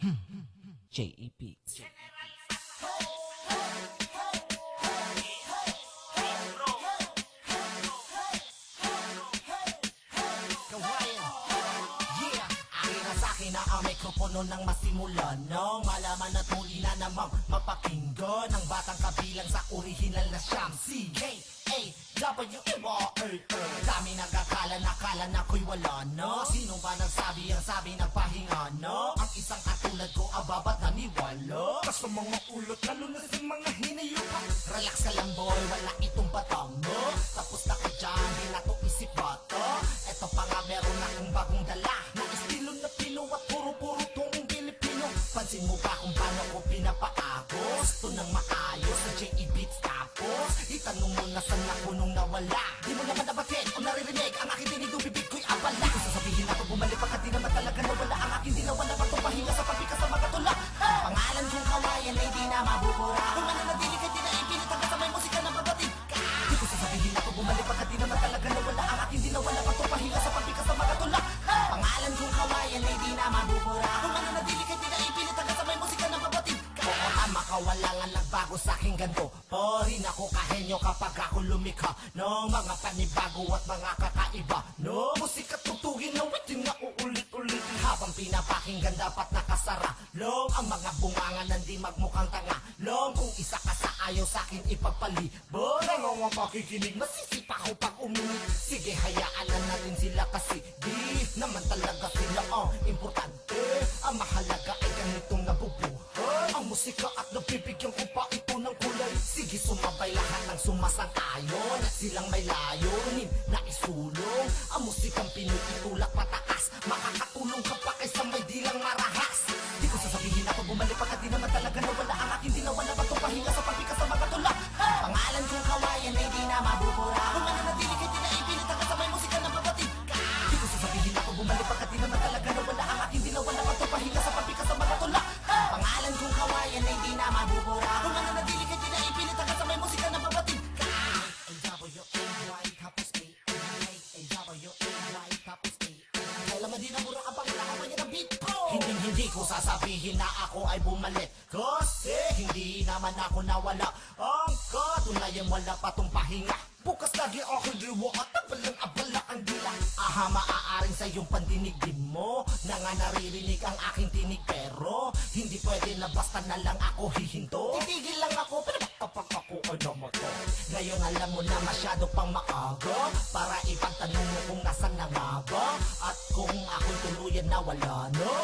J.E.P. Na ang mikropono nang masimulan nang malaman at muli na namang mapakinggan ang batang kabilang sa orihinal na siyang C-K-A-W-E-Y-A. Dami nagakala na ko'y wala na. Sino ba nagsabi ang sabi nagpahinga na? Ang isang katulad ko ababat naniwala sa mga ulot lalo na sa mga hinayupa. Relax ka lang boy, wala itong batang mo. Tapos na ka dyan, di na to isip bata. Eto pa nga meron akong bagong dala na estilo na Pino at puro-puro tong Pilipino. Pansin mo ba kung paano ko pinapaagos? Ito nang maayos sa J.E. Beats. Tapos itanong mo na saan ako nung nawala. Di mo naman nabatin o naririnig ang aking dinig, bibig ko'y abala. Kung sasabihin ako bumalik pagkat di naman talaga nawala ang aking dinawa na patupahinga sa pabikas sa mga tula. Pangalan kong kawayan ay di na mabubura. Kung mananatili ka di na ipilit hanggang sa may musika na babatid ka. Di ko sasabihin ako bumalik pagkat di naman talaga nawala ang aking dinawa na patupahinga sa pabikas sa mga tula. Pangalan kong kawayan ay di na mabubura. Kung mananatili ka di na ipilit hanggang sa may musika na babatid ka. Oo tama ka, wala nga nagbago sa'king ganto. Parin ako kahenyo kapag ako lumikha ng mga panibago at mga kakaiba no musika tugtugin na witin na uulit-ulitin. Habang pinapakinggan dapat nakasara long ang mga bungangan nandi magmukhang tanga long. Kung isa ka sa ayaw sa'kin ipagpalibot, nangong ang pakikinig masisipa ko pag umingit. Sige hayaan na natin sila kasi di naman talaga sila ang importante. Ang mahalaga ay ganitong nabubuhay ang musika at nabibigyan ko pa ito ng kulay. Sige sumabay lahat ng sumasang-ayon at silang may layunin na isulong ang musikang Pinoy itulak pataas. Makakatulong ka pa kaysa may dilang marahas. Di ko sasabihin ako bumalik pagkat di naman talaga nawala ang aking dinawa na patupahinga sa pabikas sa mga tula. Pangalan kong kawayan ay di na mabubura. Kung mananatili ka di na ipilit hanggang sa may musika na babatid ka. Di ko sasabihin ako bumalik pagkat di naman talaga nawala ang aking dinawa na patupahinga sa pabikas sa mga tula. Pangalan kong kawayan ay di na mabubura. Kung mananatili ka di na ipilit hanggang sa may musika na babatid ka. A-W-A-Y tapos A-A-W-A-Y tapos A. Kailan man di na mura ang pangalaman niya ng beat ko. Hindi ko sasabihin na ako ay bumalik kasi hindi naman ako nawala. Ang katunayan wala pa tong pahinga. Bukas lagi ako'y liwa at abala ang dila. Aha, maaaring sa iyong pandinig din mo na nga naririnig ang aking tinig. Pero hindi pwede na basta na lang ako hihinto. Titigil lang ako pero kapag ako ano mo to. Ngayon alam mo na masyado pang maaga para ipagtanong mo kung nasan na nga ba. At kung ako'y tuluyan na wala no.